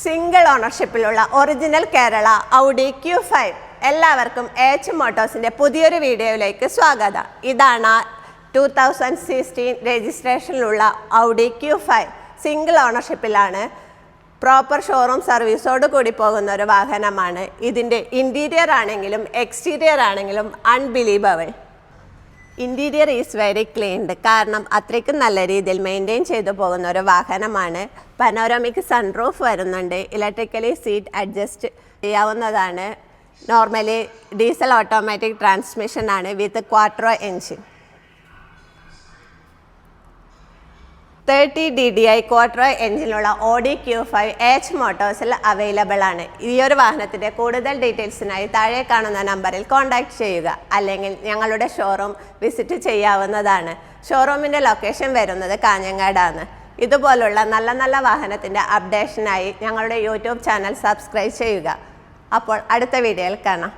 Single ഓണർഷിപ്പിലുള്ള original Kerala Audi Q5 എല്ലാവർക്കും H മോട്ടോഴ്സിൻ്റെ പുതിയൊരു വീഡിയോയിലേക്ക് സ്വാഗതം. ഇതാണ് 2016 രജിസ്ട്രേഷനിലുള്ള ഔഡി Q5 സിംഗിൾ ഓണർഷിപ്പിലാണ്. പ്രോപ്പർ ഷോറൂം സർവീസോട് കൂടി പോകുന്ന ഒരു വാഹനമാണ്. ഇതിൻ്റെ ഇൻറ്റീരിയർ ആണെങ്കിലും എക്സ്റ്റീരിയർ ആണെങ്കിലും unbelievable. Interior is very cleaned, കാരണം അത്രയ്ക്കും നല്ല രീതിയിൽ മെയിൻറ്റെയിൻ ചെയ്തു പോകുന്ന ഒരു വാഹനമാണ്. പനോരമിക് സൺറൂഫ് വരുന്നുണ്ട്. ഇലക്ട്രിക്കലി സീറ്റ് അഡ്ജസ്റ്റ് ചെയ്യാവുന്നതാണ്. നോർമലി ഡീസൽ ഓട്ടോമാറ്റിക് ട്രാൻസ്മിഷനാണ് with quattro engine. 30 DDI quattro എൻജിനുള്ള ഓഡി Q5 എച്ച് മോട്ടോഴ്സിൽ അവൈലബിൾ ആണ്. ഈ ഒരു വാഹനത്തിൻ്റെ കൂടുതൽ ഡീറ്റെയിൽസിനായി താഴെ കാണുന്ന നമ്പറിൽ കോൺടാക്റ്റ് ചെയ്യുക, അല്ലെങ്കിൽ ഞങ്ങളുടെ ഷോറൂം വിസിറ്റ് ചെയ്യാവുന്നതാണ്. ഷോറൂമിൻ്റെ ലൊക്കേഷൻ വരുന്നത് കാഞ്ഞങ്ങാടാണ്. ഇതുപോലുള്ള നല്ല നല്ല വാഹനത്തിൻ്റെ അപ്ഡേഷനായി ഞങ്ങളുടെ യൂട്യൂബ് ചാനൽ സബ്സ്ക്രൈബ് ചെയ്യുക. അപ്പോൾ അടുത്ത വീഡിയോയിൽ കാണാം.